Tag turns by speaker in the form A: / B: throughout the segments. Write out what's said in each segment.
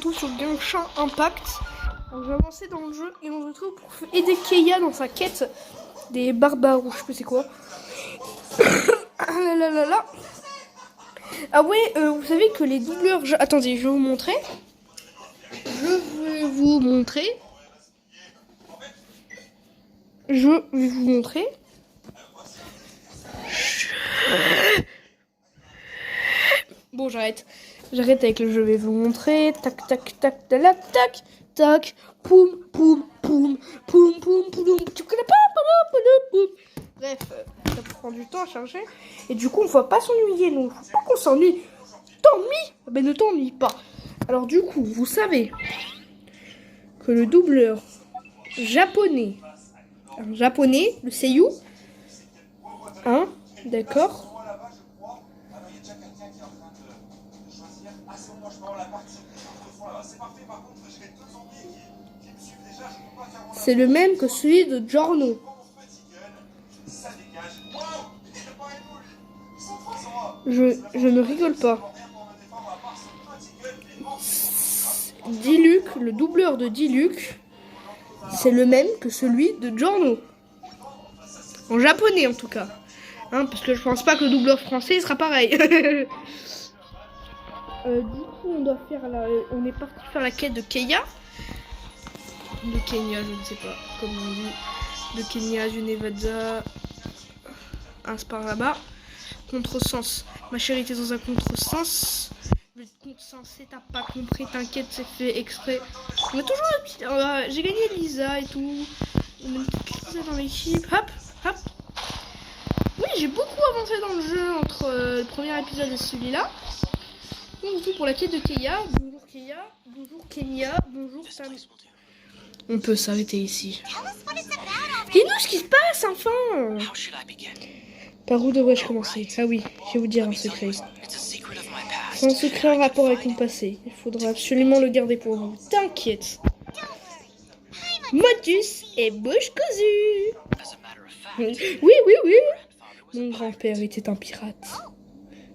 A: retrouve sur Genshin Impact. Alors, je vais avancer dans le jeu et on se retrouve pour aider Keiya dans sa quête des barbares ou je sais pas c'est quoi. Ah là là là là. Ah ouais, vous savez que les doubleurs... Attendez, je vais vous montrer. Je vais vous montrer. Bon, j'arrête. J'arrête avec le je vais vous montrer. Tac, tac, tac, tac, tac, tac. Poum, poum, poum, poum, poum, poum. Bref, ça prend du temps à charger. Et du coup, on ne va pas s'ennuyer, nous. Faut pas qu'on s'ennuie. T'ennuies? Ben, ne t'ennuie pas. Alors, du coup, vous savez que le doubleur japonais, le seiyuu, hein, d'accord. C'est le même que celui de Giorno. Je ne rigole pas. Diluc, le doubleur de Diluc, c'est le même que celui de Giorno. En japonais en tout cas. Hein, parce que je pense pas que le doubleur français sera pareil. Du coup, on est parti faire la quête de Keiya. De Kenya, je ne sais pas comment on dit. De Kenya, du Nevada. Un par là-bas. Contresens. Ma chérie était dans un contresens. Le contresensé, t'as pas compris, t'inquiète, c'est fait exprès. On a toujours un petit. J'ai gagné Lisa et tout. On a une petite Lisa dans l'équipe. Hop, hop. Oui, j'ai beaucoup avancé dans le jeu entre le premier épisode et celui-là. Donc, tout pour la quête de Keiya. Bonjour Keiya. Bonjour Kenya. Bonjour Sam. On peut s'arrêter ici. Dis-nous ce qui se passe, enfin. Par où devrais-je commencer? Ah oui, je vais vous dire un secret. C'est un secret en rapport avec mon passé. Il faudra absolument le garder pour vous. T'inquiète. Motus et bouche cousue. Oui. Mon grand-père était un pirate.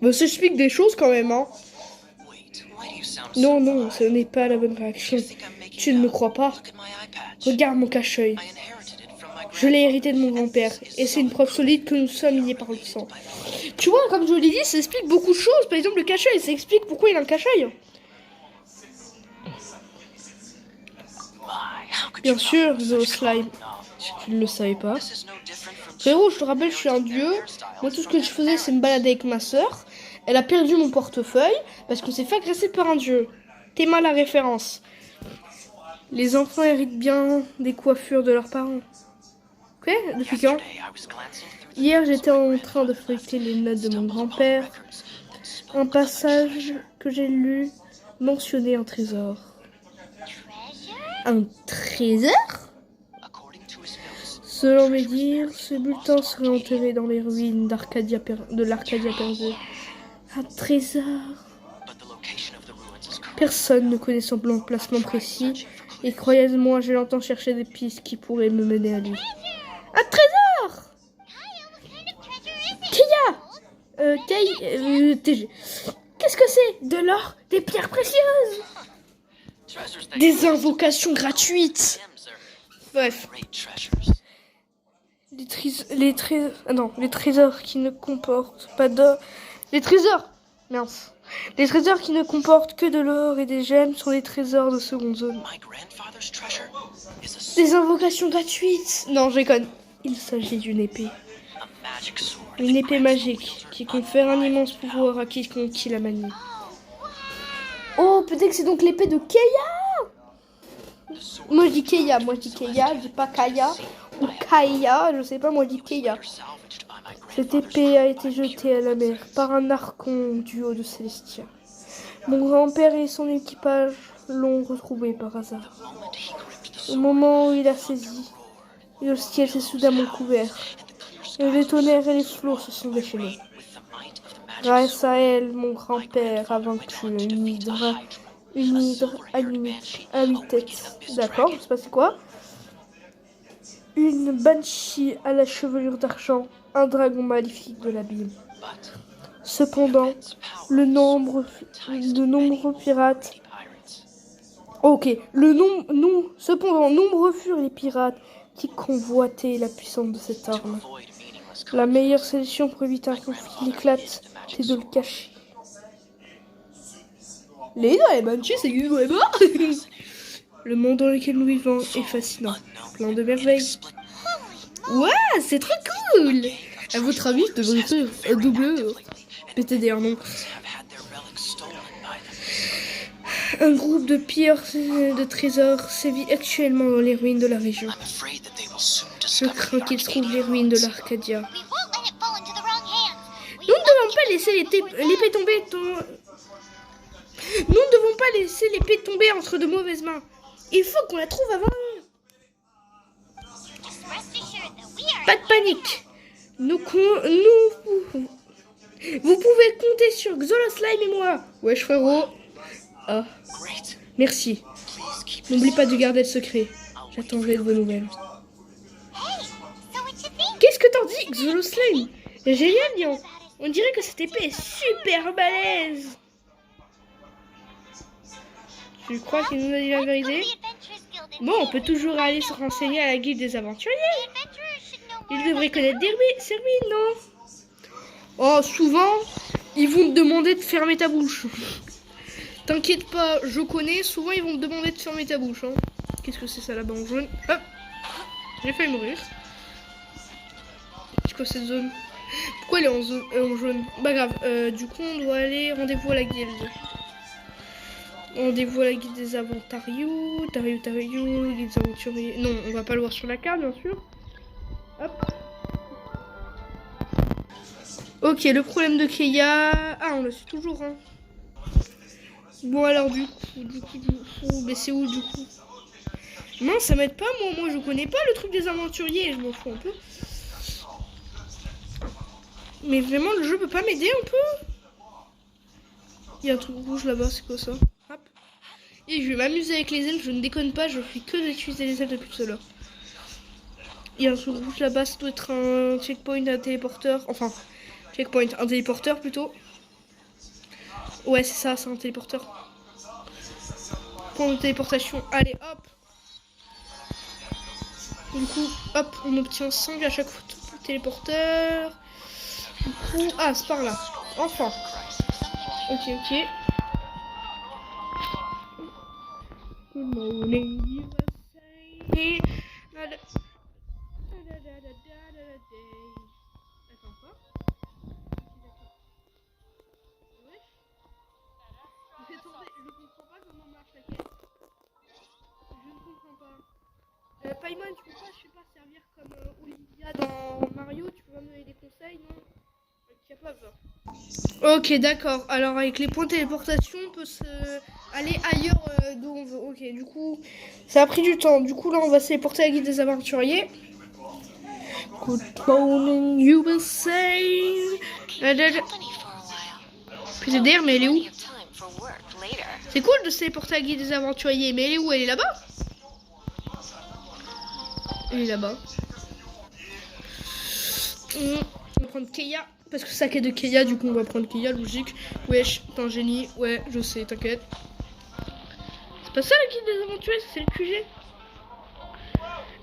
A: Bon, ça explique des choses quand même, hein. Non, ce n'est pas la bonne réaction. Tu ne me crois pas? Regarde mon cache-œil. Je l'ai hérité de mon grand-père. Et c'est une preuve solide que nous sommes liés par le sang. Tu vois, comme je l'ai dit, ça explique beaucoup de choses. Par exemple, le cache-œil, ça explique pourquoi il a un cache-œil. Bien sûr, The Slime. Tu ne le savais pas. Frérot, je te rappelle, je suis un dieu. Moi, tout ce que je faisais, c'est me balader avec ma soeur. Elle a perdu mon portefeuille parce qu'on s'est fait agresser par un dieu. T'es mal la référence. Les enfants héritent bien des coiffures de leurs parents. Ok? Depuis quand? Hier, j'étais en train de feuilleter les notes de mon grand-père. Un passage que j'ai lu mentionnait un trésor. Un trésor? Selon mes dires, ce bulletin serait enterré dans les ruines de l'Arcadia perdue. Un trésor. Personne ne connaît son emplacement précis. Et croyez-moi, je l'entends chercher des pistes qui pourraient me mener à lui. Un trésor! Keiya! Qu'est-ce que c'est? De l'or? Des pierres précieuses? Des invocations gratuites! Bref. Les trésors qui ne comportent pas d'or. Les trésors! Mince. Les trésors qui ne comportent que de l'or et des gemmes sont des trésors de seconde zone. Des invocations gratuites! Non, je déconne. Il s'agit d'une épée. Une épée magique qui confère un immense pouvoir à quiconque qui la manie. Oh, peut-être que c'est donc l'épée de Keiya! Moi je dis Keiya, je dis pas Kaya ou Kaiya, je sais pas, moi je dis Keiya. Cette épée a été jetée à la mer par un archon du haut de Célestia. Mon grand-père et son équipage l'ont retrouvée par hasard. Au moment où il a saisi, le ciel s'est soudainement couvert. Et les tonnerres et les flots se sont déchaînés. Grâce à elle, mon grand-père a vaincu une hydre à 8 têtes. D'accord, je sais pas c'est quoi. Une banshee à la chevelure d'argent, un dragon maléfique de l'abîme. Cependant, de nombreux pirates Ok, cependant, nombreux furent les pirates qui convoitaient la puissance de cette arme. La meilleure solution pour éviter un conflit éclate, c'est de le cacher. Les Manchi, c'est vraiment. Le monde dans lequel nous vivons est fascinant, plein de merveilles. Ouais, c'est trop cool. À votre avis, je devrais faire un doubleur. PTDR, non. Un groupe de pilleurs de trésors sévit actuellement dans les ruines de la région. Je crains qu'ils trouvent les ruines de l'Arcadia. Nous ne devons pas laisser l'épée tomber. Nous ne devons pas laisser l'épée tomber entre de mauvaises mains. Il faut qu'on la trouve avant. Pas de panique. Vous pouvez compter sur Xoloslime et moi. Wesh frérot. Ah, merci. N'oublie pas de garder le secret. J'attendrai de vos nouvelles. Qu'est-ce que t'en dis, Xoloslime? Génial, Lian. On dirait que cette épée est super balèze. Tu crois qu'il nous a dit la vérité? Bon, on peut toujours aller se renseigner à la guilde des aventuriers. Ils devraient connaître ces ruines, non? Oh, souvent, ils vont te demander de fermer ta bouche. T'inquiète pas, je connais. Souvent, ils vont te demander de fermer ta bouche. Hein. Qu'est-ce que c'est ça là-bas en jaune? Hop, j'ai failli mourir. C'est quoi cette zone? Pourquoi elle est en jaune? Bah grave, du coup, on doit aller rendez-vous à la guilde. Rendez-vous à la guilde des aventuriers. Guilde des aventuriers. Non, on va pas le voir sur la carte, bien sûr. Hop. Ok, le problème de Keia. Ah, on le suit toujours, hein. Bon, alors, du coup. Mais c'est où, du coup? Non, ça m'aide pas, moi. Moi, je connais pas le truc des aventuriers. Je m'en fous un peu. Mais vraiment, le jeu peut pas m'aider un peu? Il y a un truc rouge là-bas, c'est quoi ça? Hop. Et je vais m'amuser avec les ailes, je ne déconne pas, je fais que d'utiliser les ailes depuis tout à l'heure. Il y a un truc rouge là-bas, ça doit être un checkpoint, un téléporteur. Enfin, checkpoint, un téléporteur plutôt. Ouais, c'est ça, c'est un téléporteur. Point de téléportation, allez hop. Du coup, hop, on obtient 5 à chaque fois téléporteur. Du coup, ah, c'est par là. Enfin. Ok. Good morning, USA. Attends, quoi? Je comprends pas comment marche la quête. Je ne comprends pas. Paimon, tu peux pas, servir comme Olivia dans Mario? Tu peux me donner des conseils, non? Ok, d'accord. Alors, avec les points de téléportation, on peut aller ailleurs d'où on veut. Ok, du coup, ça a pris du temps. Du coup, là, on va se téléporter à la guilde des aventuriers. Good morning, USA. PTDR, mais elle est où? C'est cool de se téléporter à la guilde des aventuriers, mais elle est où? Elle est là-bas? Elle est là-bas. On va prendre Keia. Parce que ça quête de Keia, du coup on va prendre Keia, logique. Wesh, t'es un génie. Ouais, je sais, t'inquiète. C'est pas ça la guilde des aventuriers, c'est le QG.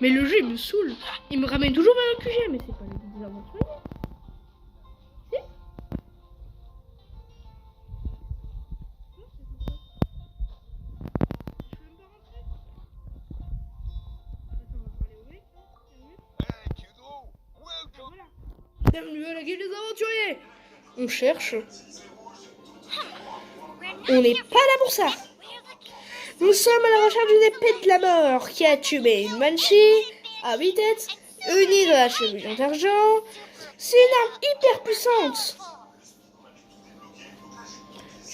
A: Mais le jeu il me saoule. Il me ramène toujours vers le QG, mais c'est pas la guilde des aventuriers. Si? Bienvenue à la guilde des aventuriers. On cherche. On n'est pas là pour ça. Nous sommes à la recherche d'une épée de la mort qui a tué une Banshee à 8 têtes, unie de la cheville d'argent. C'est une arme hyper puissante.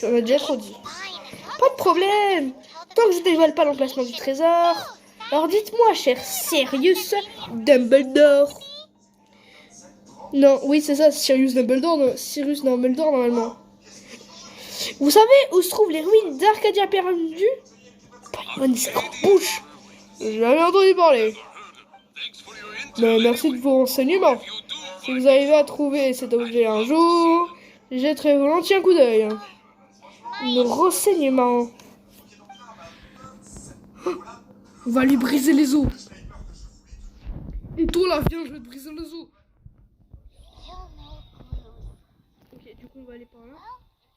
A: J'en ai déjà trop dit. Pas de problème. Tant que je ne dévoile pas l'emplacement du trésor. Alors dites-moi, cher Sirius Dumbledore. Non, oui, c'est ça, Sirius Dumbledore normalement. Vous savez où se trouvent les ruines d'Arcadia perdues? Paimon, c'est grande bouche. J'ai jamais entendu parler. Mais merci de vos renseignements. Si vous arrivez à trouver cet objet un jour, je jetterai volontiers un coup d'œil. Nos renseignements. On va lui briser les os. Et toi là, viens, je vais te briser les os. Ok, du coup on va aller par là.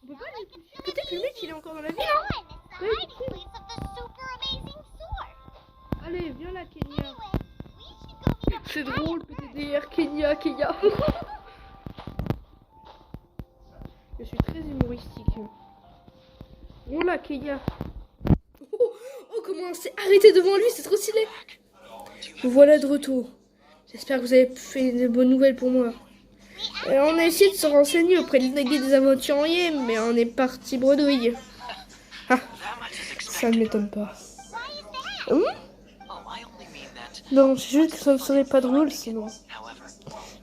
A: On peut pas aller... Peut-être que le mec il est encore dans la ville, hein. Ouais, allez, viens là, Kenya. C'est drôle, PTDR, Kenya. Je suis très humoristique. Oh là, Kenya. Oh, comment on s'est arrêté devant lui, c'est trop stylé. Vous voilà de retour. J'espère que vous avez fait de bonnes nouvelles pour moi. On a essayé de se renseigner auprès de la guide des aventuriers, mais on est parti bredouille. Ah, ça ne m'étonne pas. Non, c'est juste que ça ne serait pas drôle sinon.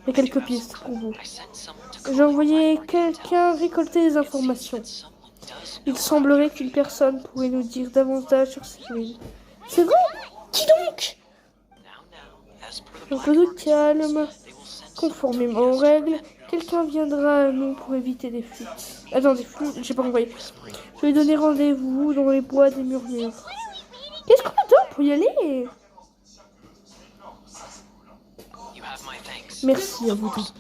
A: Il y a quelques pistes pour vous. J'ai envoyé quelqu'un récolter des informations. Il semblerait qu'une personne pourrait nous dire davantage sur cette ville. C'est vrai? Qui donc? Un peu de calme. Conformément aux règles, quelqu'un viendra à nous pour éviter des fuites. Attendez, j'ai pas compris. Je vais donner rendez-vous dans les bois des murmures. Qu'est-ce qu'on attend pour y aller? Merci à vous tous.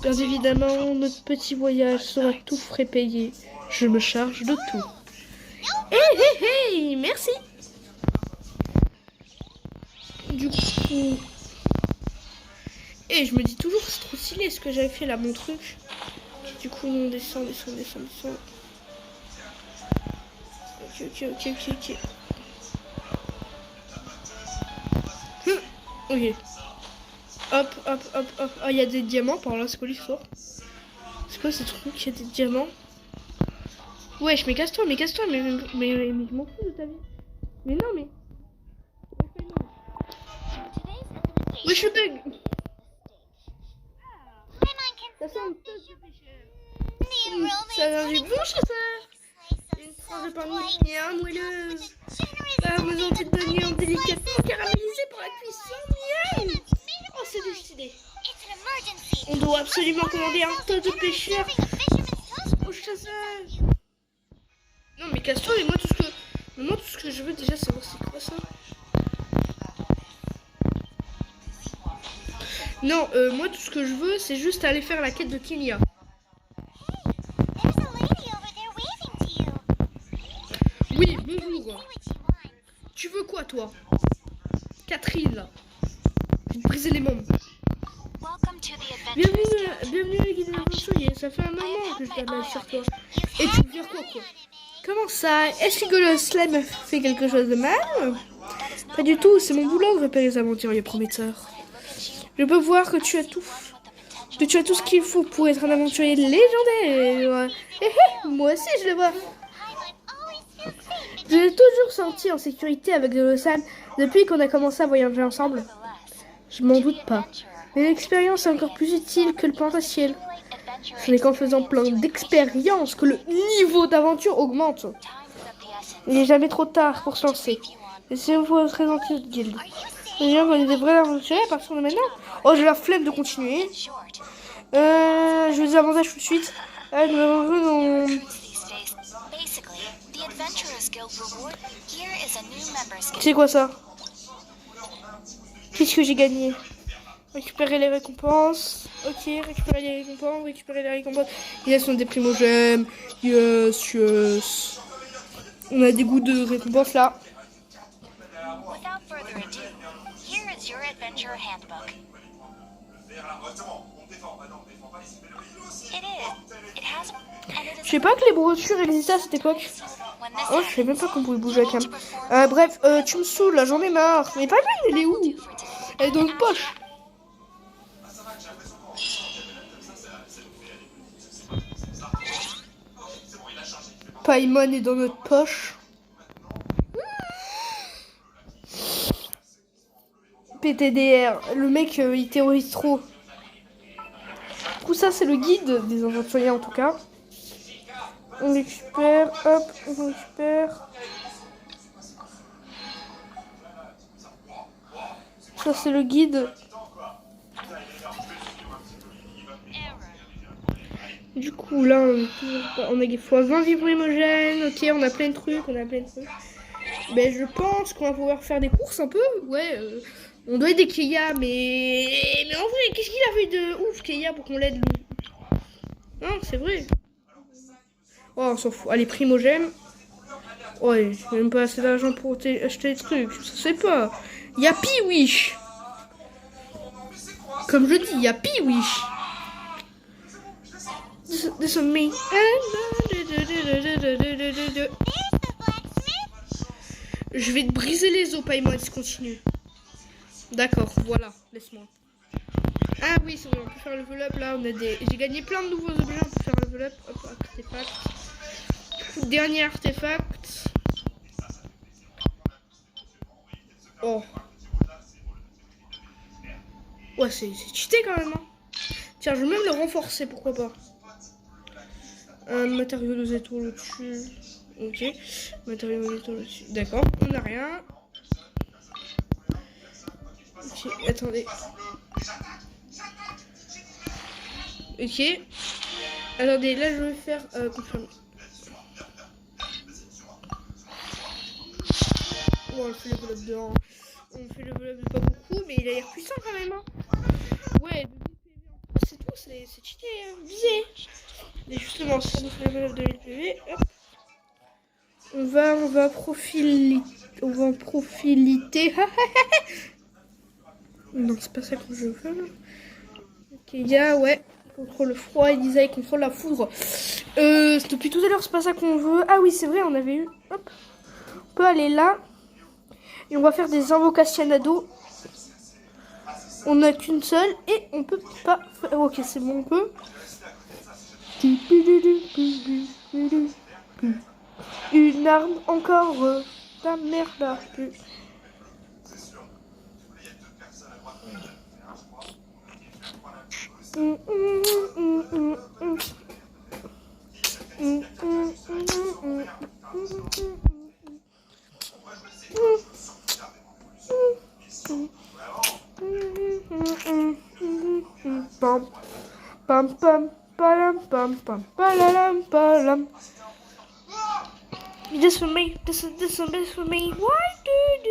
A: Bien évidemment, notre petit voyage sera tout frais payé. Je me charge de tout. Hey, merci. Du coup... Et je me dis toujours, c'est trop stylé ce que j'avais fait là, mon truc. Du coup, on descend. Ok. Ok. Hop. Ah, il y a des diamants par là, c'est quoi l'histoire? C'est quoi ce truc? Il y a des diamants. Wesh, mais casse-toi, mais je m'en fous de ta vie. Mais non, mais... Wesh, je bug. Ça sent un peu de pêcheur. Ça vient du bon chasseur. Une tranche de pain mignonne, moelleuse. Parmesan toute d'oignon délicatement caramélisé pour la cuisson. Miam. Oh, c'est décidé. On doit absolument commander un tas de pêcheurs au chasseur. Non, mais casse-toi, mais moi tout ce que je veux déjà savoir c'est quoi ça. Non, moi tout ce que je veux c'est juste aller faire la quête de Kenya. Oui, bonjour. Tu veux quoi toi? Catherine là. Je vais te briser les membres. Bienvenue les guides aventuriers. Ça fait un moment que je t'appelle sur toi. Et tu veux dire quoi? Comment ça? Est-ce que le slime fait quelque chose de mal? Pas du tout, c'est mon boulot de repérer les aventuriers prometteurs. Je peux voir que tu as tout ce qu'il faut pour être un aventurier légendaire. Moi aussi je le vois. Je l'ai toujours senti en sécurité avec le Sam depuis qu'on a commencé à voyager ensemble. Je m'en doute pas. Mais l'expérience est encore plus utile que le potentiel. Ce n'est qu'en faisant plein d'expériences que le niveau d'aventure augmente. Il n'est jamais trop tard pour se lancer. Laissez-vous présenter notre guilde. On est des vrais aventuriers à partir de maintenant. Oh, j'ai la flemme de continuer. Je vais des avantages tout de suite. C'est quoi ça? Qu'est-ce que j'ai gagné? Récupérer les récompenses. Ok, récupérer les récompenses. Yes, on a des primogèmes. Yes. On a des goûts de récompenses là. Je sais pas que les brochures existaient à cette époque. Oh, je sais même pas qu'on pouvait bouger la cam. Bref, tu me saoules là, j'en ai marre. Mais pas lui, elle est où? Elle est dans une poche. Paimon est dans notre poche. PTDR, le mec il théorise trop. Du coup ça c'est le guide des aventuriers en tout cas. On récupère, hop, on récupère. Ça c'est le guide. Du coup là on a des fois 20 vibrimogènes, ok on a plein de trucs, Ben, je pense qu'on va pouvoir faire des courses un peu. Ouais, on doit aider Keia, mais en vrai, qu'est-ce qu'il a fait de ouf, Keia, pour qu'on l'aide, lui? Non, c'est vrai. Oh, on s'en fout. Allez, primogène. Ouais, j'ai même pas assez d'argent pour acheter des trucs. Ça se fait pas. Y'a Pee-Wish. Comme je dis, y'a Pee-Wish. This on me. Je vais te briser les os, Paimon, si continue. D'accord, voilà, laisse-moi. Ah oui, c'est vrai, on peut faire le level up là. J'ai gagné plein de nouveaux objets, on peut faire le level up. Hop, artefact. Dernier artefact. Oh. Ouais, c'est cheaté quand même. Hein. Tiens, je vais même le renforcer, pourquoi pas. Un matériau 2 étoiles au-dessus. Ok. Matériau 2 étoiles au-dessus. D'accord, on n'a rien. Ok, attendez. Ok. Attendez, là je vais faire confirmer. Oh, on fait le level up de 1. On fait le level up de pas beaucoup, mais il a l'air puissant quand même. Hein. Ouais, c'est tout, c'est cheaté, hein, visé. Mais justement, si on fait le level up de 1000 PV, hop. On va profiliter. Non, c'est pas ça que je veux. Ok, ouais. Contrôle le froid, Elisa, il contrôle la foudre. Depuis tout à l'heure, c'est pas ça qu'on veut. Ah oui, c'est vrai, on avait eu. Hop. On peut aller là. Et on va faire des invocations à dos. On n'a qu'une seule et on peut pas faire. Ok, c'est bon, on peut. Une arme encore. Ta merde là. Pam pam pam palam pam pam palalam palam. This for me, this for me. Why do.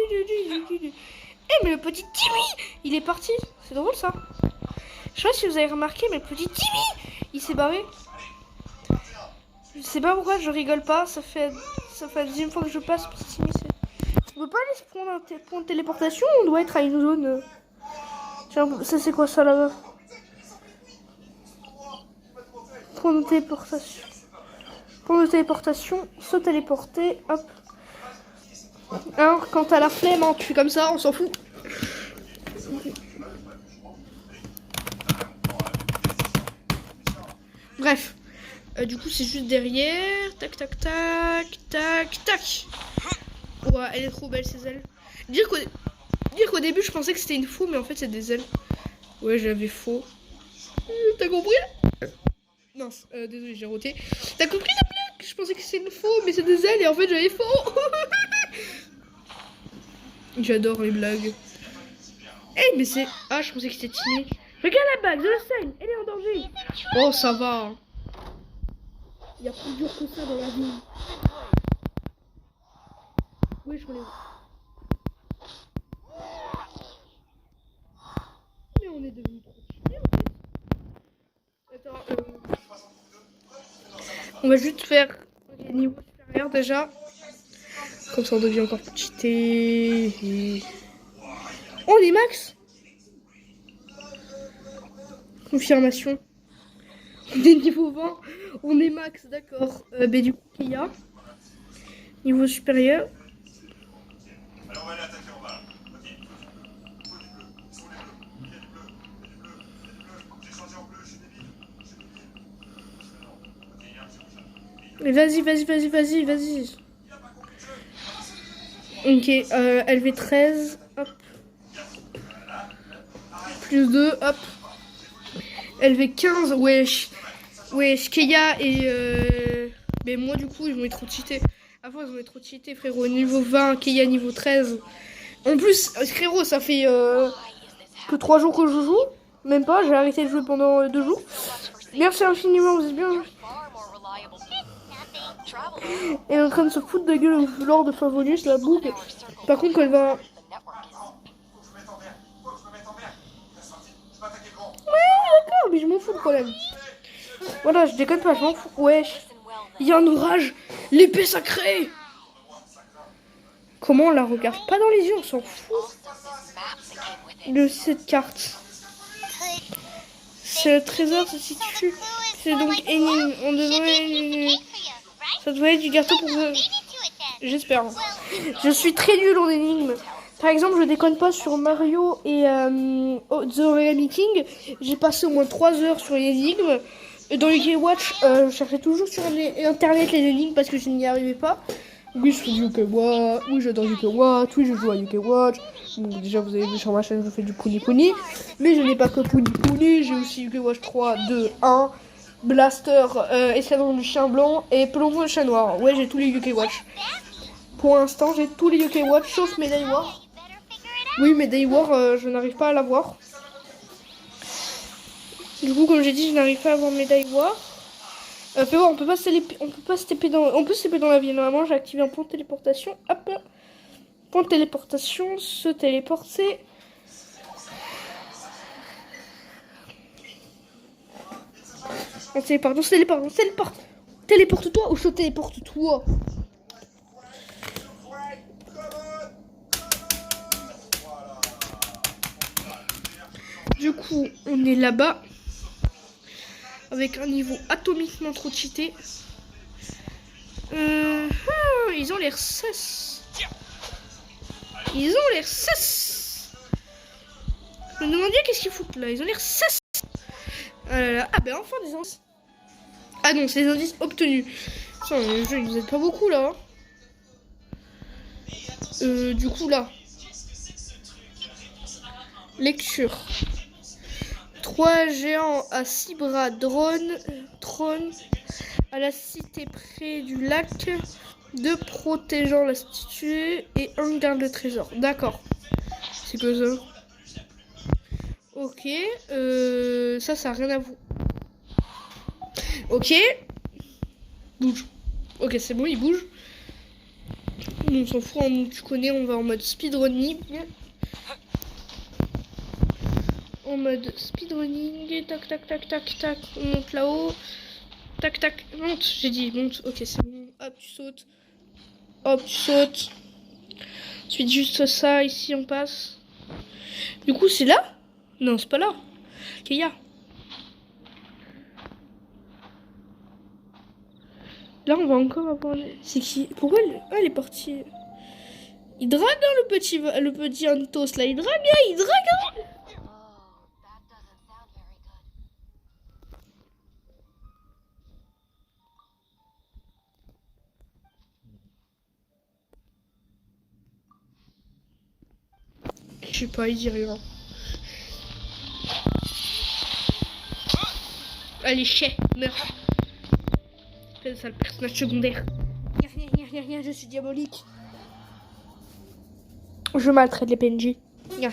A: Eh mais le petit Timmy, il est parti. C'est drôle ça. Je sais pas si vous avez remarqué, mais le petit Timmy, il s'est barré. Je sais pas pourquoi, je rigole pas. Ça fait la deuxième fois que je passe. Petit Timmy, on peut pas aller se prendre un point de téléportation. On doit être à une zone. Tiens, ça c'est quoi ça là-bas? Point de téléportation. Point de téléportation, se téléporter, hop. Alors, quand t'as la flemme, hein, tu fais comme ça, on s'en fout. Bref. Du coup, c'est juste derrière. Tac, tac, tac, tac, tac. Ouais, elle est trop belle, ces ailes. Dire qu'au début, je pensais que c'était une faux, mais en fait, c'est des ailes. Ouais, j'avais faux. T'as compris? Non, désolé, j'ai roté. T'as compris la blague? Je pensais que c'était une faux, mais c'est des ailes et en fait j'avais faux. J'adore les blagues. Eh, mais c'est. Ah, je pensais que c'était Timmy. Regarde la bague, je la saigne, elle est en danger. Oh, ça va. Il y a plus dur que ça dans la vie. Oui, je connais. Mais on est devenu trop cheatés en fait. Attends, on va juste faire niveau supérieur déjà. Comme ça on devient encore plus cheaté. Oh les max. Confirmation. On est niveau 20. On est max, d'accord. Du coup, Keia. Niveau supérieur. Alors on va aller attaquer en bas. Mais vas-y. Ok, LV13, hop. Plus 2, hop. LV15, wesh. Wesh, Keia et... Mais moi, du coup, ils vont être trop cheatés. Avant, ils vont être trop cheatés, frérot. Niveau 20, Keia niveau 13. En plus, frérot, ça fait que 3 jours que je joue. Même pas, j'ai arrêté de jouer pendant 2 jours. Merci infiniment, vous êtes bien. Elle est en train de se foutre de gueule lors de Favonius, la boucle. Par contre, quand elle va... D'accord, mais je m'en fous le problème. Voilà, je déconne pas, je m'en fous. Wesh. Il y a un orage. L'épée sacrée. Comment on la regarde pas dans les yeux, on s'en fout. De cette carte. C'est le trésor se situe. C'est donc énigme. On devrait... Ça doit être du gâteau pour... J'espère. Je suis très nul en énigme. Par exemple, je déconne pas sur Mario et The Origami King. J'ai passé au moins 3 heures sur les énigmes. Dans UK Watch, je cherchais toujours sur internet les énigmes parce que je n'y arrivais pas. Oui, je fais du UK Watch. Oui, j'adore UK Watch. Oui, je joue à UK Watch. Donc, déjà, vous avez vu sur ma chaîne, je fais du Puni Puni. Mais je n'ai pas que Puni Puni. J'ai aussi UK Watch 3, 2, 1. Blaster, Escadron du chien blanc et Plombo le chat noir. Ouais, j'ai tous les UK Watch. Pour l'instant, j'ai tous les UK Watch sauf Médaille War. Oui, Médaille War, je n'arrive pas à l'avoir. Du coup, comme j'ai dit, je n'arrive pas à avoir Médaille War. Fais voir, on peut pas se taper dans la ville. Normalement, j'ai activé un point de téléportation. Hop. Point de téléportation, se téléporter. On téléporte, téléporte-toi ou je téléporte-toi. Du coup, on est là-bas. Avec un niveau atomiquement trop cheaté. Ils ont l'air cesse. Ils ont l'air cesse. Je me demande bien qu'est-ce qu'ils foutent là. Ils ont l'air cesse. Ah ben enfin des indices. Ah non, c'est les indices obtenus. Ça, le jeu, il vous aide pas beaucoup là. Du coup là. Lecture. 3 géants à 6 bras trônent à la cité près du lac, 2 protégeant la statue et 1 garde le trésor. D'accord. C'est que ça. Ok. Ça a rien à vous. Ok. Bouge. Ok, c'est bon, il bouge. On s'en fout, tu connais, on va en mode speedrunning. En mode speedrunning, tac tac tac tac tac, on monte là-haut, tac tac, monte, j'ai dit monte, ok c'est bon, hop tu sautes, ensuite juste ça, ici on passe, du coup c'est là? Non c'est pas là, qu'il y a. Là on va encore avoir, c'est qui? Pourquoi elle est partie? Il drague hein, le petit Antos là, il drague hein. Je sais pas, il dit rien. Allez, chais, meurs. C'est ça le personnage secondaire. Rien, je suis diabolique. Je maltraite les PNJ. Rien.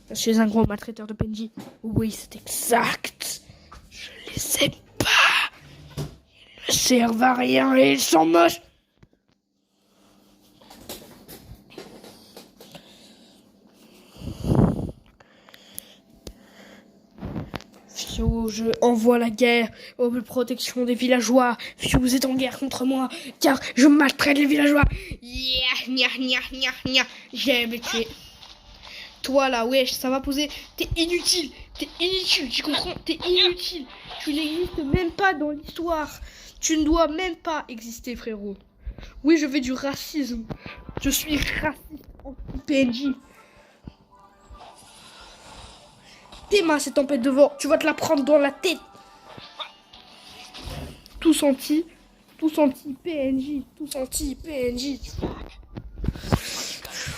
A: Je suis un gros maltraiteur de PNJ. Oui, c'est exact. Je les aime pas. Ils ne servent à rien et ils sont moches. Fiu, je envoie la guerre aux protections des villageois. Fiu, vous êtes en guerre contre moi, car je maltraite les villageois. J'ai tué. Toi là, wesh, ça va poser. T'es inutile, tu comprends? T'es inutile. Tu n'existes même pas dans l'histoire. Tu ne dois même pas exister, frérot. Oui, je fais du racisme. Je suis raciste anti-PNJ. Tes mains, cette tempête de vent, tu vas te la prendre dans la tête. Tout senti, PNJ,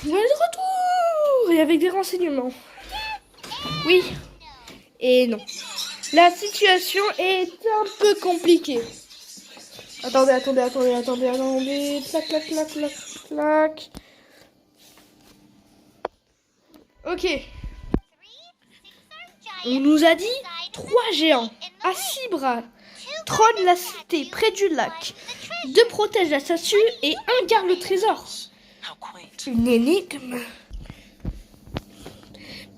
A: On est de retour et avec des renseignements. Oui et non. La situation est un peu compliquée. Attendez. Clac. Ok. On nous a dit 3 géants à 6 bras trône la cité près du lac. 2 protègent la statue et 1 garde le trésor. Une énigme.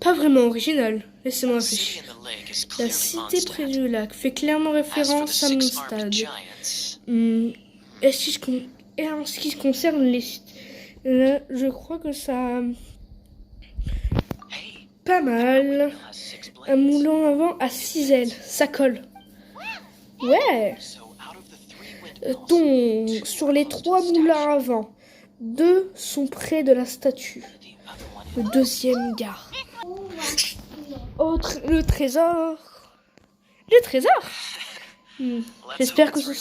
A: Pas vraiment original. Laissez-moi réfléchir. La cité près du lac fait clairement référence à mon stade. Et en ce qui concerne les sites, je crois que ça... Pas mal. Un moulin avant à 6 ailes. Ça colle. Ouais. Donc, sur les 3 moulins avant, 2 sont près de la statue. Le 2e gare. Le trésor. Le trésor. J'espère que ce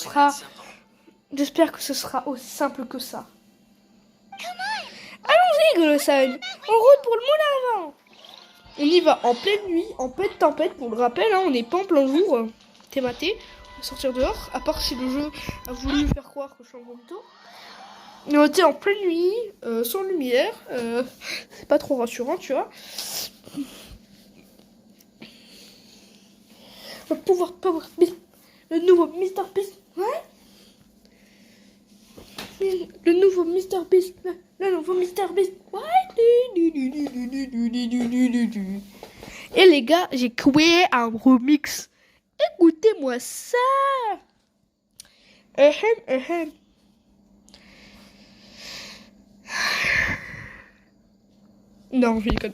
A: sera aussi simple que ça. Allons-y, Golossan. En route pour le moulin avant. On y va en pleine nuit, en pleine tempête, pour le rappel, hein, on n'est pas en plein jour. T'es maté, on va sortir dehors, à part si le jeu a voulu me faire croire que je suis en vomito. Mais on était en pleine nuit, sans lumière, c'est pas trop rassurant, tu vois. On va pouvoir le nouveau Mr. Beast, ouais. Le nouveau Mr. Beast, le nouveau Mr. Beast, ouais. Et les gars, j'ai créé un remix. Écoutez-moi ça. Non, je déconne.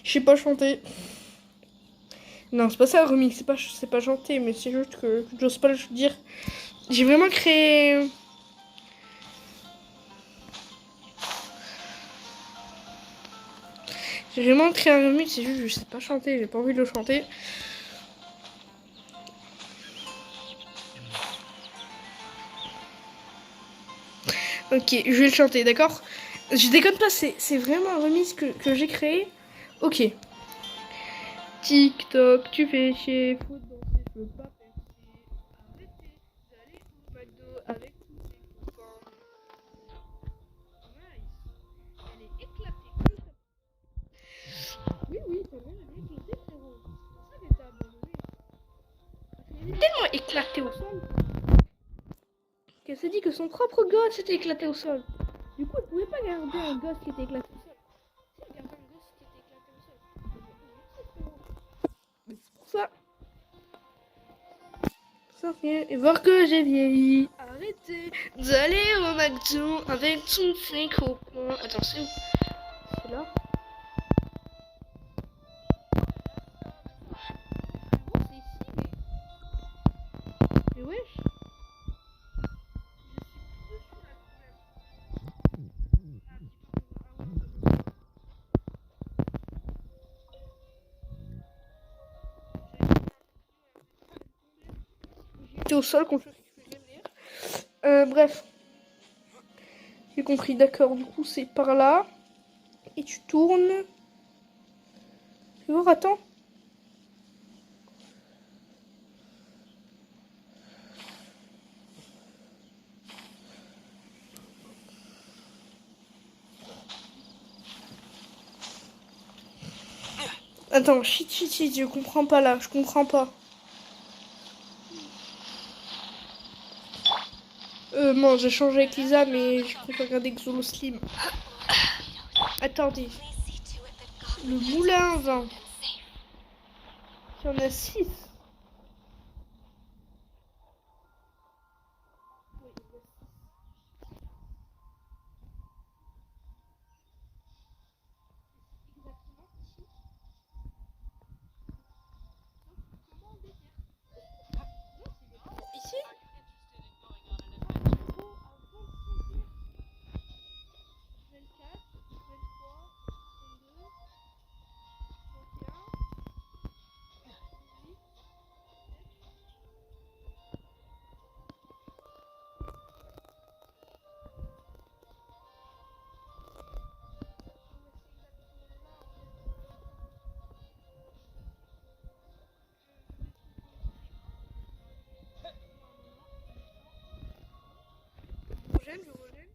A: Je sais pas chanter. Non, c'est pas ça le remix, c'est pas chanter, mais c'est juste que j'ose pas le dire. J'ai vraiment créé... J'ai vraiment créé un remix, c'est juste que je sais pas chanter, j'ai pas envie de le chanter. Ok, je vais le chanter, d'accord? Je déconne pas, c'est vraiment un remix que j'ai créé. Ok. TikTok, tu fais chier, faut danser, je veux pas percer. Arrêtez d'aller au McDo avec tous tes copains. Nice. Elle est éclatée. Oui, ta mère, elle est éclatée, frérot. Ça, elle était abandonnée. Elle est tellement éclatée au sol qu'elle s'est dit que son propre gosse était éclaté au sol. Du coup, elle pouvait pas garder un gosse qui était éclaté au sol. Si elle gardait un gosse qui était éclaté au sol. Mais c'est pour ça. Et voir que j'ai vieilli. Arrêtez d'aller au McDo avec tous ses copains. Attends, c'est où? C'est là. C'est ici, mais wesh. J'étais au sol quand je suis venir. Bref. J'ai compris, d'accord. Du coup, c'est par là. Et tu tournes. Tu vois, attends. Attends, shit, je comprends pas là, je comprends pas. Non, j'ai changé avec Lisa, mais je préfère regarder Xolo Slim. Attendez. Le moulin à vin. Il y en a 6. Ici? Je rejette.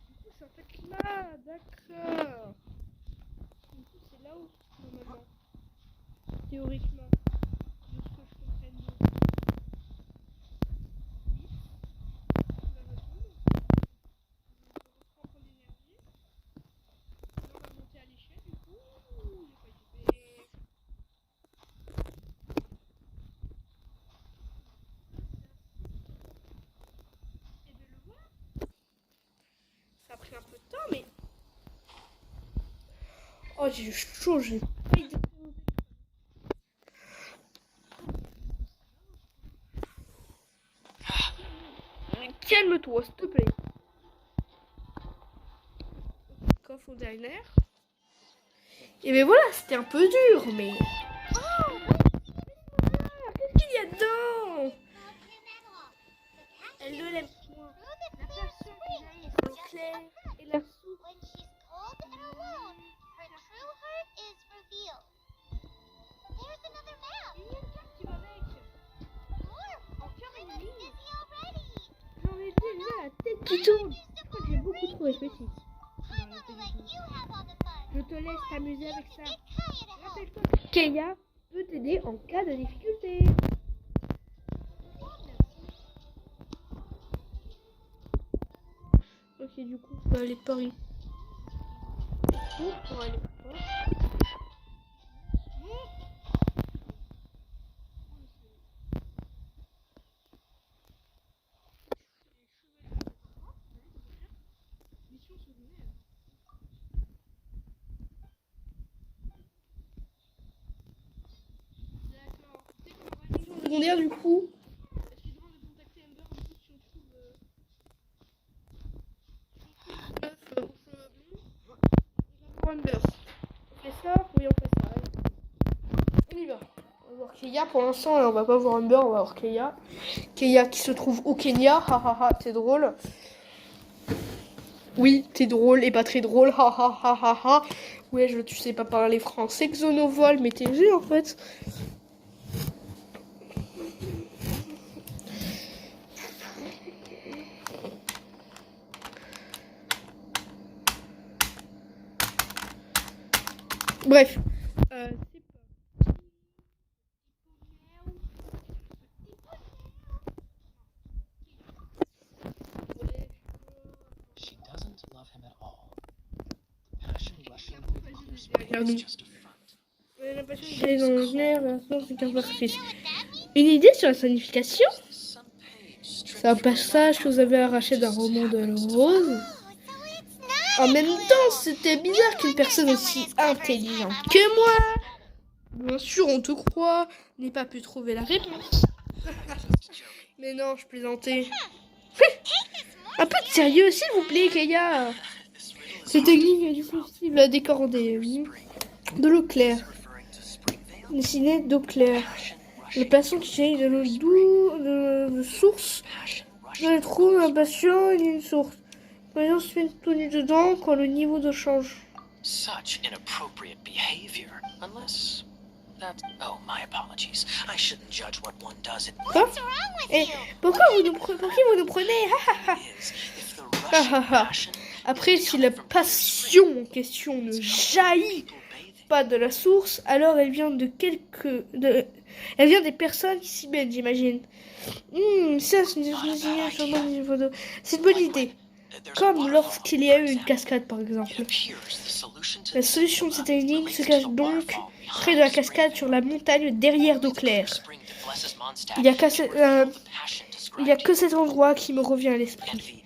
A: Du coup, c'est en fait là, d'accord. Du coup, c'est là où, normalement, théoriquement, de ce que je comprenne. Ça a pris un peu de temps, mais... Oh, j'ai chaud, j'ai... Calme-toi, s'il te plaît. Coffre dernière. Et ben voilà, c'était un peu dur, mais... Oh, qu'est-ce qu'il y a dedans? Elle ne l'aime point. La passion qu'il a est son clair et la soupe. J'en ai déjà la tête qui tourne. Je crois que j'ai beaucoup trop réfléchi. Je te laisse t'amuser avec ça. Rappelle-toi que Keia peut t'aider en cas de difficulté. Ok, du coup, on va aller Paris. On va aller Paris. Secondaire du coup. Est-ce qu'il demande de contacter Amber du coup si on trouve Amber. On fait ça? Oui, on fait ça. Allez. On y va. On va voir Keia pour l'instant, on va pas voir Amber, on va voir Keia. Keia qui se trouve au Kenya, hahaha, t'es drôle. Oui, t'es drôle et pas très drôle, hahaha. Ouais, tu sais pas parler français, Xonovol, mais t'es G en fait. Bref. Une idée sur la signification? C'est un passage que vous avez arraché d'un roman de Rose. En même temps, c'était bizarre qu'une personne aussi intelligente que moi, bien sûr on te croit, n'ait pas pu trouver la réponse. Mais non, je plaisantais. Un peu de sérieux, s'il vous plaît, Keia. Cette technique est du possible à décorer de l'eau claire. Dessiner d'eau claire. Le patient qui jaillit de l'eau douce de source. Dans les trous, un patient, il y a une source. Par exemple, se met tout nu dedans quand le niveau d'eau change.
B: Such inappropriate behavior, unless that. Oh, my apologies. I shouldn't judge what one does.
A: Quoi? Et pourquoi vous nous prenez? Après, si la passion en question ne jaillit pas de la source, alors elle vient elle vient des personnes qui s'y mettent, j'imagine. Ça, c'est une bonne idée. Comme lorsqu'il y a eu une cascade, par exemple. La solution de cette énigme se cache donc près de la cascade sur la montagne derrière d'eau claire. Il n'y a que cet endroit qui me revient à l'esprit.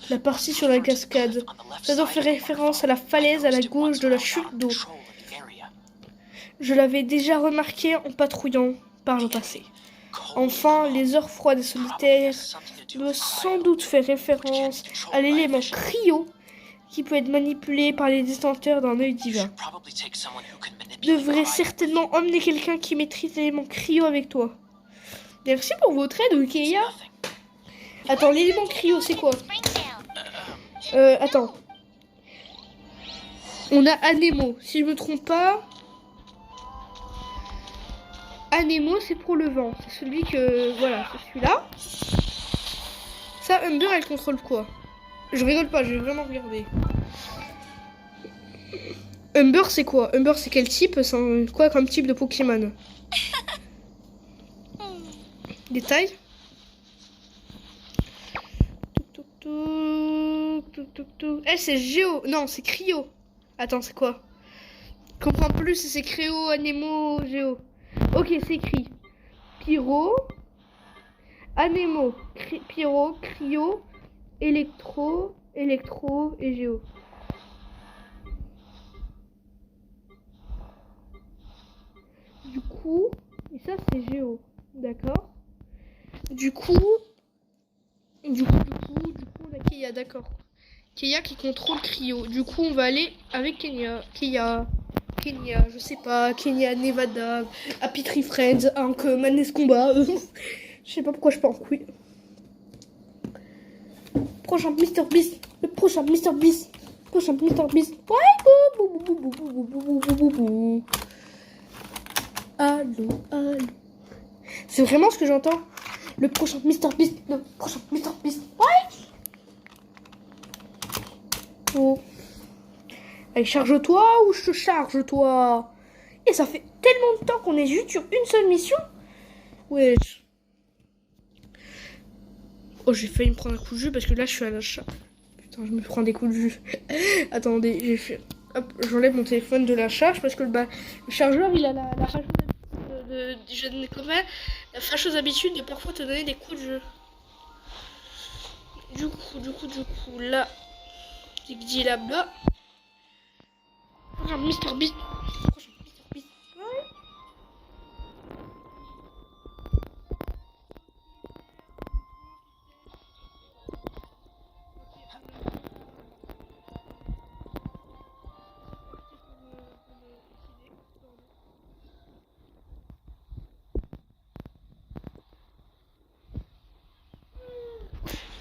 A: La partie sur la cascade. Ça doit faire référence à la falaise à la gauche de la chute d'eau. Je l'avais déjà remarqué en patrouillant par le passé. Enfin, les heures froides et solitaires doivent sans doute faire référence à l'élément cryo qui peut être manipulé par les détenteurs d'un œil divin. Devrais certainement emmener quelqu'un qui maîtrise l'élément cryo avec toi. Merci pour votre aide, Keia. Attends, l'élément cryo, c'est quoi? Attends. On a Anemo, si je me trompe pas. Anemo, c'est pour le vent. C'est celui que... Voilà, c'est celui-là. Ça, Amber, elle contrôle quoi? Je rigole pas, je vais vraiment regarder. Amber, c'est quoi? Amber, c'est quel type? C'est quoi comme type de Pokémon? Détail. Elle, c'est Géo. Non, c'est Cryo. Attends, c'est quoi? Je comprends plus si c'est Créo, Anemo, Géo. Ok, c'est écrit. Pyro, Anemo, Pyro, Cryo, électro et géo. Du coup, et ça c'est géo, d'accord. Du coup, on a Keia, d'accord. Keia qui contrôle Cryo. Du coup, on va aller avec Kenya, je sais pas, Kenya, Nevada, Happy Tree Friends, Hank, Manes Combat. Je sais pas pourquoi je pars en couille. Prochain Mr Beast, le prochain Mr Beast, prochain Mr Beast. Ouais, allô, allô. C'est vraiment ce que j'entends. Le prochain Mr Beast, le prochain Mr Beast. Ouais. Oh. Allez, charge-toi ou je te charge, toi. Et ça fait tellement de temps qu'on est juste sur une seule mission. Wesh. Oh, j'ai failli me prendre un coup de jus parce que là, je suis à l'achat. Putain, je me prends des coups de jus. Attendez, j'ai fait... Hop, j'enlève mon téléphone de la charge parce que le chargeur, il a la fâcheuse habitude de parfois te donner des coups de jus. Du coup, là, dit là-bas. Prochain Mr Beast. Prochain Mr Beast. Ouais.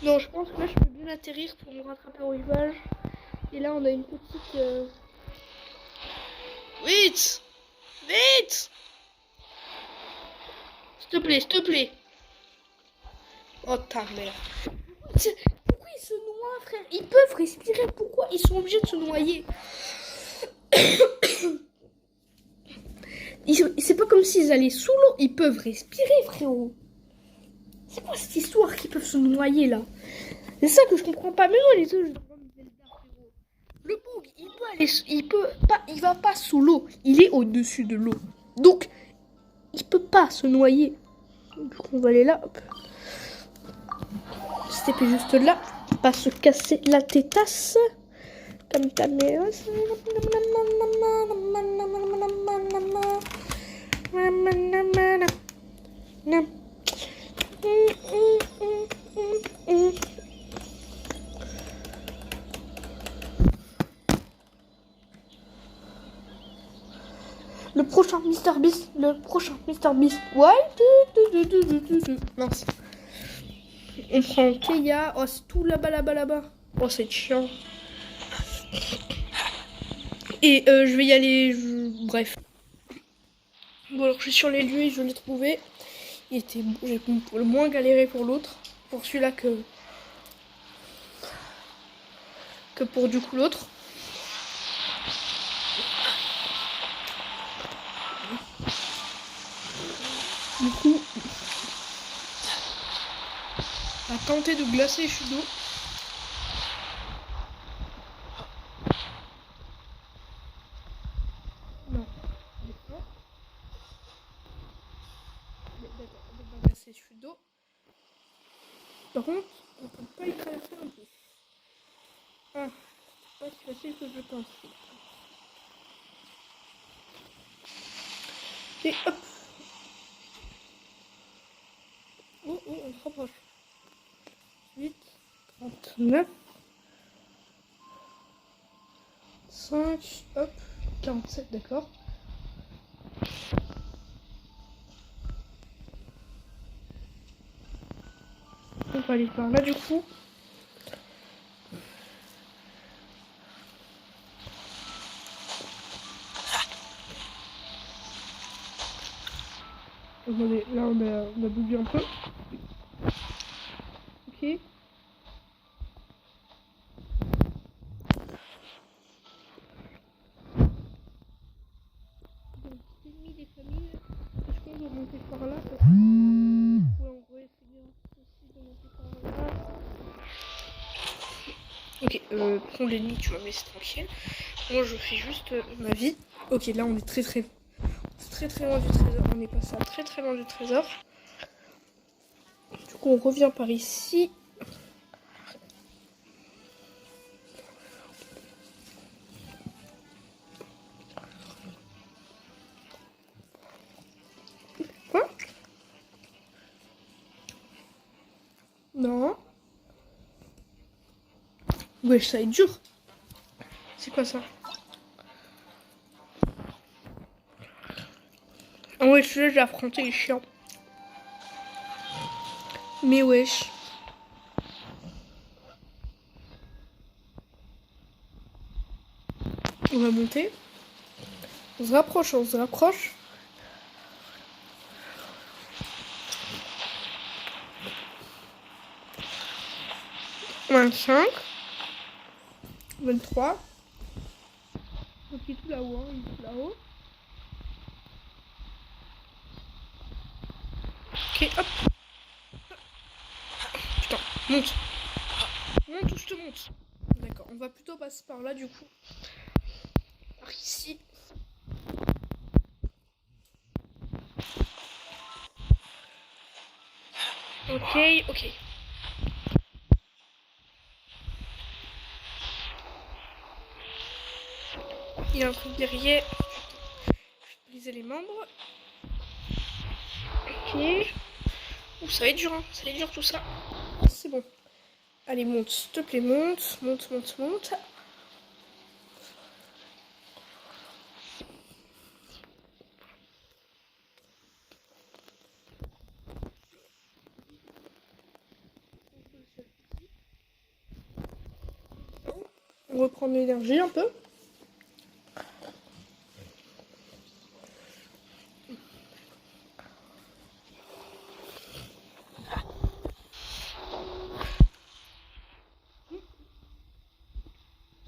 A: Non, je pense que là, je peux bien atterrir pour me rattraper au rivage. Et là, on a une petite... Vite! Vite! S'il te plaît, s'il te plaît. Oh, ta mère. Pourquoi ils se noient, frère? Ils peuvent respirer. Pourquoi ils sont obligés de se noyer? C'est pas comme s'ils allaient sous l'eau. Ils peuvent respirer, frérot. C'est quoi cette histoire qu'ils peuvent se noyer, là? C'est ça que je comprends pas. Mais non, les autres... Le bug, il va pas sous l'eau. Il est au-dessus de l'eau. Donc, il peut pas se noyer. Donc, on va aller là. Hop. C'était juste là. Pas se casser la tétasse. Comme ta mère. Le prochain Mr Beast, le prochain Mr Beast. Ouais. Mince. On prend Keia. Oh, c'est tout là-bas. Oh, c'est chiant. Et je vais y aller. Bref. Bon, alors je suis sur les lieux et je l'ai trouvé. Il était bon. J'ai pour le moins galéré pour l'autre. Pour celui-là que pour du coup l'autre. Du coup, on va tenter de glacer les chutes d'eau. Non. D'accord. D'accord, on va glacer les chutes d'eau. Par contre, on ne peut pas y traverser un peu. Ah, c'est pas si facile que je pense. Et hop. Oh, on se rapproche. 8, 39, 5, hop, 47, d'accord. On va aller par là du coup. Attendez, là on a bugué un peu. Ok. Donc, ennemi des familles, est-ce qu'on doit monter par là? Ouais, en vrai, c'est bien aussi de monter par là. Ok, prends l'ennemi, tu vas me laisser tranquille. Moi, je fais juste ma vie. Ok, là, on est très loin du trésor. On est passé à très loin du trésor. Du coup, on revient par ici. Wesh, ça va être dur. C'est quoi ça? Ah ouais, celui-là, j'ai affronté, il est chiant. Mais wesh. On va monter. On se rapproche, on se rapproche. « 25. 23. Donc il est tout là-haut, hein, il est tout là-haut. Ok, hop. Putain, monte. Monte ou je te monte. D'accord, on va plutôt passer par là du coup. Par ici. Ok, ok. Il y a un truc derrière. Je vais briser les membres. Ok. Ouh, ça va être dur, hein. Ça va être dur tout ça. C'est bon. Allez, monte, s'il te plaît, monte. Monte, monte, monte. On reprend de l'énergie un peu.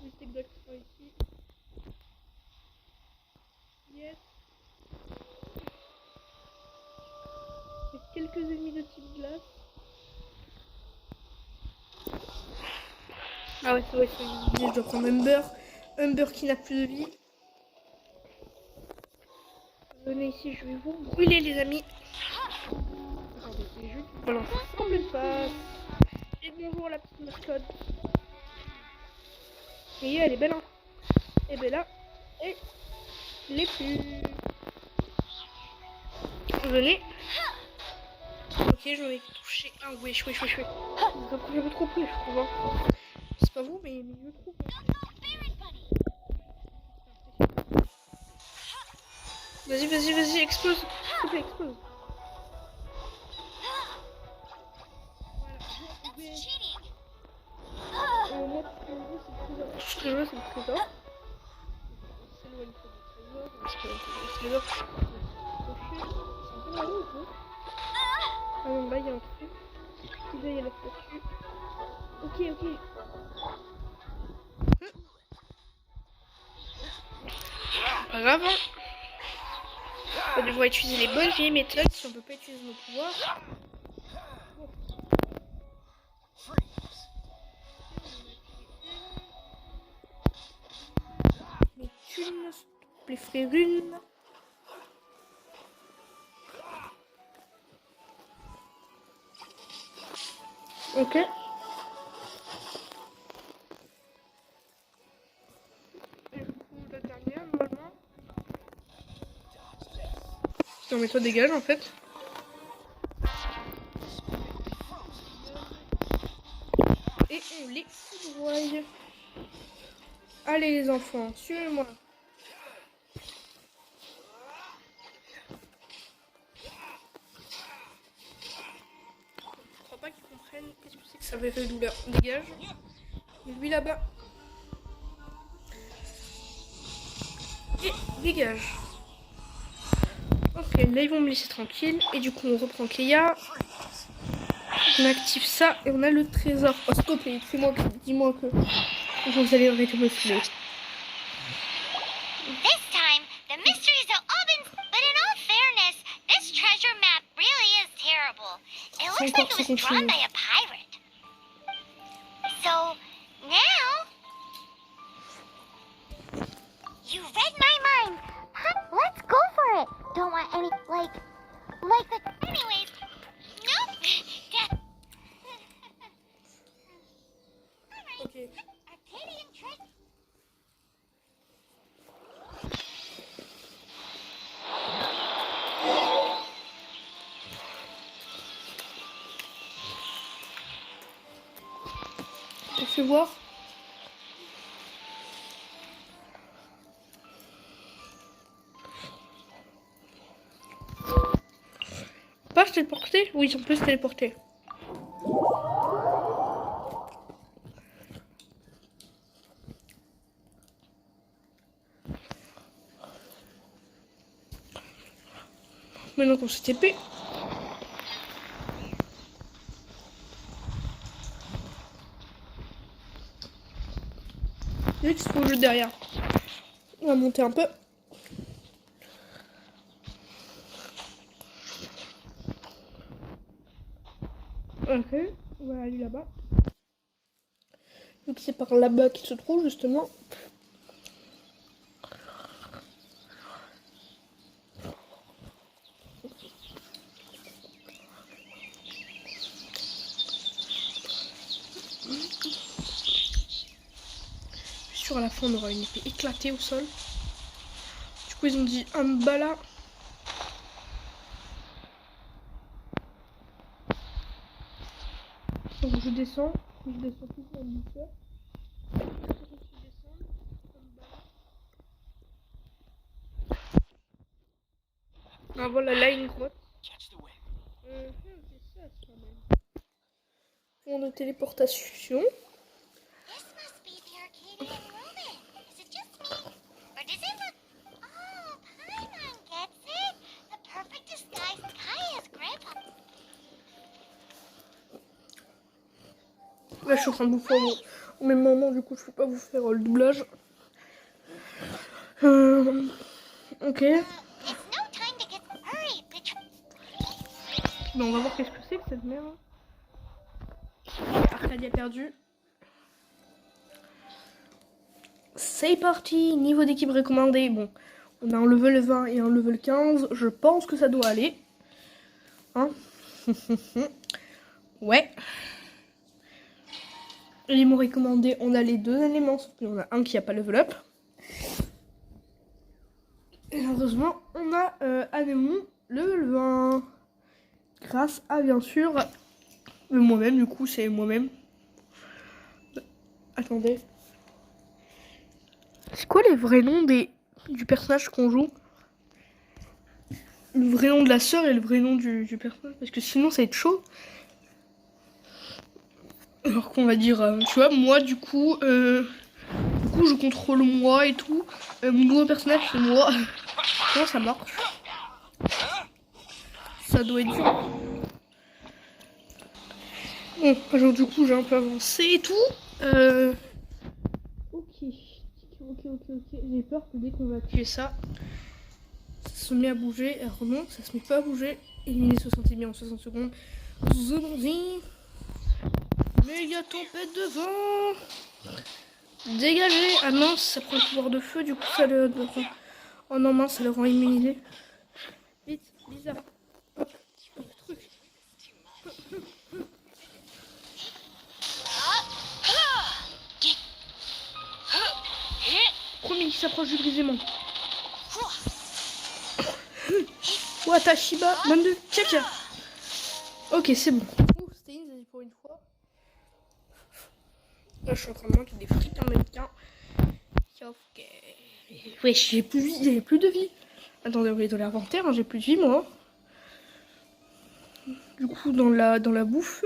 A: Juste exactement ici. Yes. Il y a quelques ennemis de type glace. Ah ouais, c'est vrai, je dois prendre Humber. Humber qui n'a plus de vie. Venez ici, je vais vous brûler les amis. Attendez, c'est juste balancer sans le passe. Et bonjour la petite mascotte. Et elle est belle, hein. Et ben là, et les plus. Venez. Ok, j'en ai touché un. Wesh, wesh, wesh, wesh. Je veux trop plus, je trouve. Hein. C'est pas vous, mais je trouve. Vas-y, vas-y, vas-y, explose. S'il te plaît, explose. Moi, ce que je veux, c'est le trésor. On s'éloigne pas du trésor. Parce que le trésor, c'est un peu malin, ou pas? Ah non, là, il y a un truc. Là, il y a la statue. Ok, ok. Pas grave, hein. On va devoir utiliser les bonnes vieilles méthodes si on peut pas utiliser nos pouvoirs. Mais une, s'il te plaît, frère, une. Ok. Et du coup, la dernière, normalement. Non, mais toi, dégage en fait. Et on les foudroie. Allez, les enfants, suivez-moi. Je crois pas qu'ils comprennent qu'est-ce que c'est que ça fait de douleur. Dégage. Et lui là-bas. Et dégage. Ok, là ils vont me laisser tranquille. Et du coup, on reprend Keia. On active ça et on a le trésor. Oh, s'il te plaît, dis-moi que vous allez arrêter de me saouler.
C: This time, the mysteries are open, but in all fairness, this treasure map really is terrible. It looks like it was drawn by a pirate. So, now... You read my mind! Huh? Let's go for it! Don't want any, like the... Anyways, nope!
A: Ok.
C: Arcadian treasure...
A: On fait voir. pas se téléporter? Oui, on peut se téléporter. Maintenant qu'on s'est TP. L'expose derrière. On va monter un peu. Ok, on va aller là-bas. Donc c'est par là-bas qu'il se trouve justement. Sur la fin on aura une épée éclatée au sol. Du coup ils ont dit un bala. Donc je descends tout en douceur. Ah voilà, là une grotte.
B: Catch the wind.
A: C'est ça quand même. Fond de téléportation.
C: This must be the Arcadian Roman. Is it just me? Or does it look... Oh, Paimon gets it. The perfect disguise Kaya's grandpa...
A: Là je suis en train de vous faire au même moment, du coup je peux pas vous faire le doublage. Ok.
C: It's no time to get... Hurry,
A: Bon, on va voir qu'est-ce que c'est que cette merde. Arcadia perdu. C'est parti, niveau d'équipe recommandé. Bon, on a un level 20 et un level 15. Je pense que ça doit aller. Hein? Ouais. Éléments recommandés, on a les deux éléments, sauf qu'il y en a un qui n'a pas level up. Et heureusement, on a Anémon level 20. Grâce à, bien sûr, moi-même, du coup, c'est moi-même. Attendez. C'est quoi les vrais noms du personnage qu'on joue? Le vrai nom de la sœur et le vrai nom du personnage? Parce que sinon, ça va être chaud. Alors qu'on va dire, tu vois, moi, du coup, je contrôle moi et tout. Mon nouveau personnage, c'est moi. Comment ça marche? Ça doit être dur. Bon, alors du coup, j'ai un peu avancé et tout. Ok. J'ai peur que dès qu'on va tuer ça, ça se met à bouger. Alors non, ça se met pas à bouger. Éliminer 60 ennemis en 60 secondes. Zombie. Méga tempête de vent. Dégagez. Ah mince, ça prend le pouvoir de feu, du coup ça le... Oh non mince, ça le rend immunisé. Vite, bizarre. Hop, truc. Premier qui s'approche du brisement. Watashiba, 22, tcha. Ok, c'est bon. C'était easy pour une fois. Là, je suis en train de manger des frites en même temps. Sauf que... Ouais, j'ai plus de vie. Attendez, on va aller dans l'inventaire, hein, j'ai plus de vie, moi. Du coup, dans la bouffe...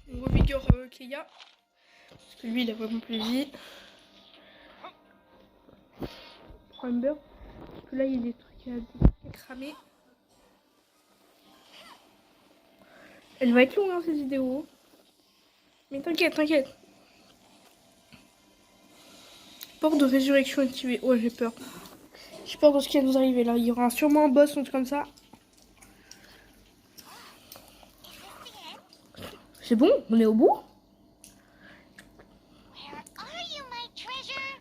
A: On revigore Keia. Parce que lui, il a vraiment plus de vie. Rumber. Parce que là, il y a des trucs à cramer. Elle va être longue, hein, cette vidéo. Mais t'inquiète. Porte de résurrection activée. Ouais, j'ai peur. J'ai peur de ce qui va nous arriver là. Il y aura sûrement un boss, un truc comme ça. C'est bon, on est au bout.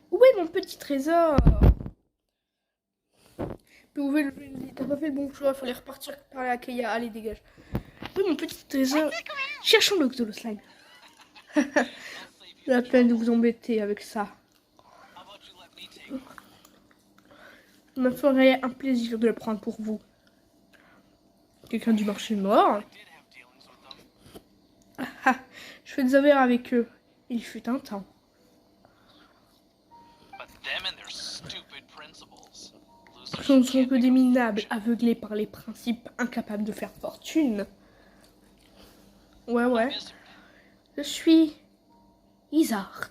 A: Où est mon petit trésor? T'as pas fait le bon choix, il fallait repartir parler à Keia. Allez, dégage. Oui, mon petit trésor. Cherchons le Xolo Slime. La peine de vous embêter avec ça. Il me ferait un plaisir de le prendre pour vous. Quelqu'un du marché noir. Ah ah, je fais des affaires avec eux. Il fut un temps. Ce ne sont que des minables, aveuglés par les principes, incapables de faire fortune. Ouais. Je suis Isard.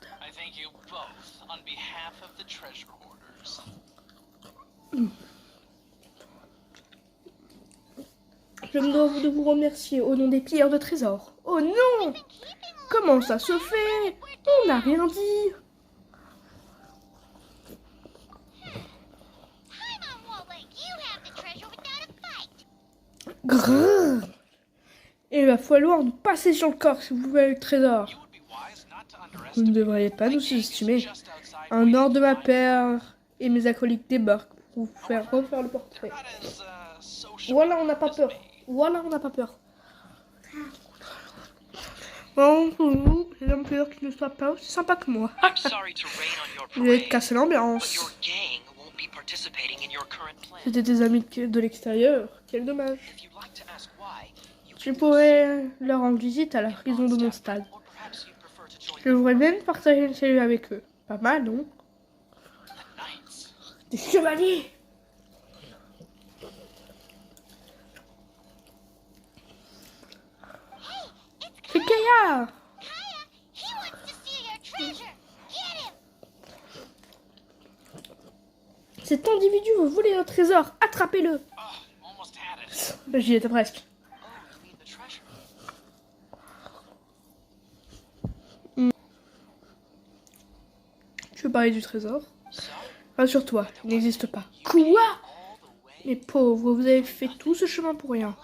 A: Je me dois de vous remercier au nom des pilleurs de trésors. Oh non! Comment ça se fait? On n'a rien dit. Grrr. Il va falloir nous passer sur le corps si vous voulez le trésor. Vous ne devriez pas nous sous-estimer. Un ordre de ma père et mes acolytes débarquent pour vous faire refaire le portrait. Voilà, on n'a pas peur. Bon, pour vous, les employeurs qui ne soient pas aussi sympas que moi. Vous avez cassé l'ambiance. C'était des amis de l'extérieur. Quel dommage. Je pourrais leur rendre visite à la prison de mon stade. Je voudrais même partager une cellule avec eux. Pas mal, non? Des chevaliers! C'est Kaya! Cet individu veut voler un trésor. Attrapez-le! J'y étais presque. Tu veux parler du trésor? Rassure-toi, il n'existe pas. Quoi? Mais pauvres, vous avez fait tout ce chemin pour rien.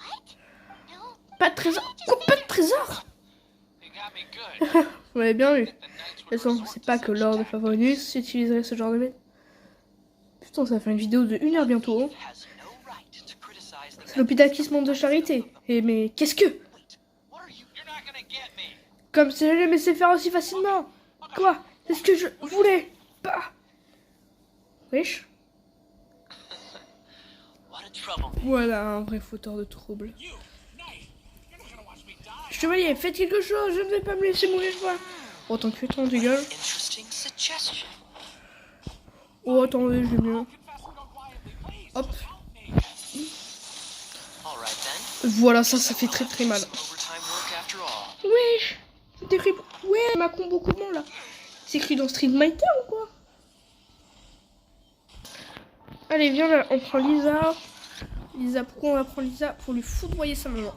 A: Pas de trésor? Quoi, pas de trésor? Vous m'avez bien vu. De toute façon, c'est pas que Lord Favonius utiliserait ce genre de méthode. Putain, ça fait une vidéo de 1 heure bientôt. Hein. C'est l'hôpital qui se monte de charité. Et mais qu'est-ce que? Comme si je les laissais faire aussi facilement. Quoi? C'est ce que je voulais pas. Wesh. Voilà un vrai fauteur de troubles. Chevalier, faites quelque chose, je ne vais pas me laisser mourir de faim. Oh, tant que ton gueule. Oh, attendez, j'ai mieux. Hop. Voilà, ça fait très très mal. Wesh. C'est écrit. Ouais, ma combo comment là? C'est écrit dans Street Fighter ou quoi? Allez, viens là, on prend Lisa. Lisa, pourquoi on va prendre Lisa? Pour lui foudroyer sa maman.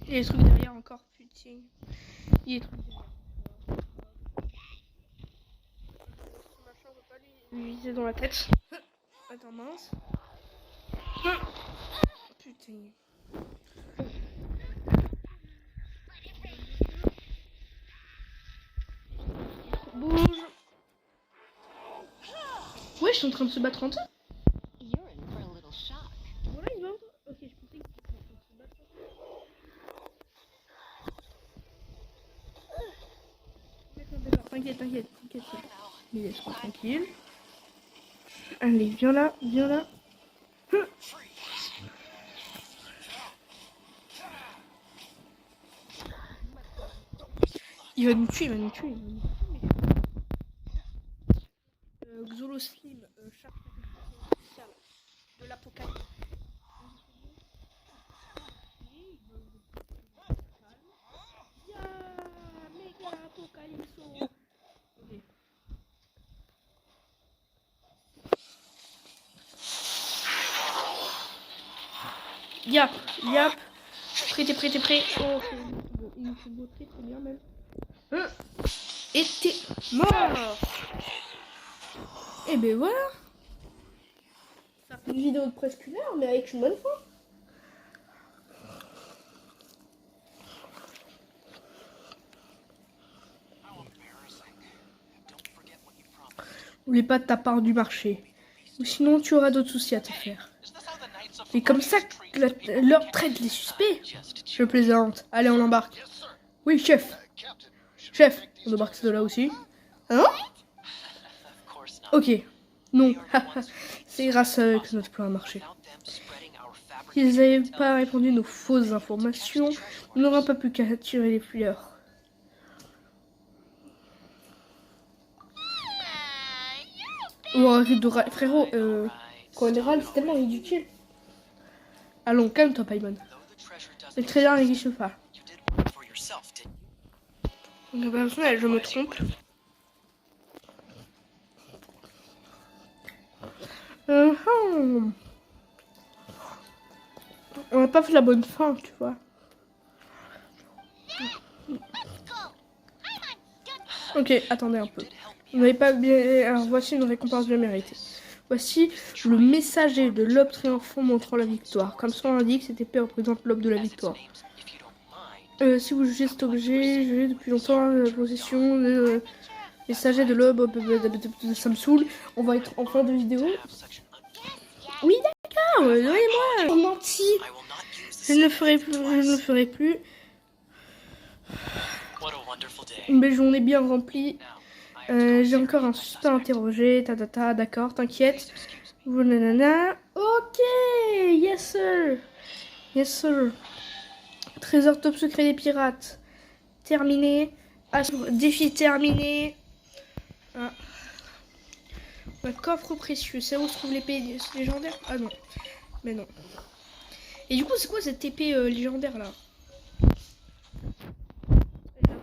A: Il y a des trucs derrière encore, putain. Il y a des trucs derrière. Machin, on peut pas lui viser dans la tête. Attends, mince. Putain. Bouge. Ouais, je suis en train de se battre entre eux. Voilà, il va. Ok, je pensais que c'était en train de se battre. D'accord, t'inquiète. Mais laisse-moi tranquille. Allez, viens là. Il va nous tuer. Xolo Slim, charge spéciale de l'apocalypse. Méga apocalypse. Yap. Prêt. Oh, il me fait beau très bien même. Et t'es mort. Et ben voilà. Ça fait une vidéo de presque 1 heure, mais avec une bonne fin. N'oublie pas de ta part du marché. Ou sinon tu auras d'autres soucis à te faire. C'est comme ça que leur traite les suspects. Je plaisante. Allez, on embarque. Oui, chef. On embarque ceux-là aussi. Hein? Ok. Non. C'est grâce à eux que notre plan a marché. S'ils n'avaient pas répondu nos fausses informations, on n'aura pas pu capturer les fleurs. Oh, arrête de frérot, Conéral, c'est tellement ridicule. Allons, calme-toi, Paimon. Le trader n'existe pas. Donc, personnel, je me trompe. On n'a pas fait la bonne fin, tu vois. Ok, attendez un peu. Vous n'avez pas bien... Alors, voici une récompense bien méritée. Voici le messager de l'aube triomphant montrant la victoire. Comme son l'indique, cette épée représente l'aube de la victoire. Si vous jugez cet objet, j'ai depuis longtemps la possession de messager de l'aube de Samsoul. On va être en fin de vidéo. Oui, d'accord, donnez-moi. Menti. Je ne le ferai plus. Je ne le ferai plus. Une belle journée bien remplie. J'ai encore un suspect interrogé. D'accord, t'inquiète. Nanana. Ok, yes sir. Yes sir. Trésor top secret des pirates. Terminé. Défi terminé. Ah. Un coffre précieux. C'est où se trouve l'épée légendaire? Ah non. Mais non. Et du coup, c'est quoi cette épée légendaire là?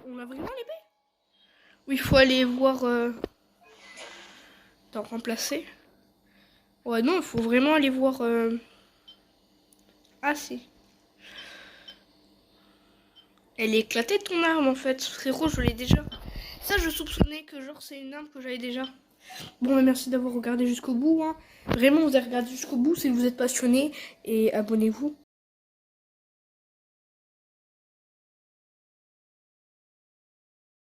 A: On a vraiment l'épée? Oui, il faut aller voir. Attends, remplacer. Ouais, non, il faut vraiment aller voir. Ah, si. Elle est éclatée ton arme en fait. Frérot, je l'ai déjà. Ça, je soupçonnais que genre c'est une arme que j'avais déjà. Bon, bah, merci d'avoir regardé jusqu'au bout. Hein. Vraiment, vous avez regardé jusqu'au bout si vous êtes passionné. Et abonnez-vous.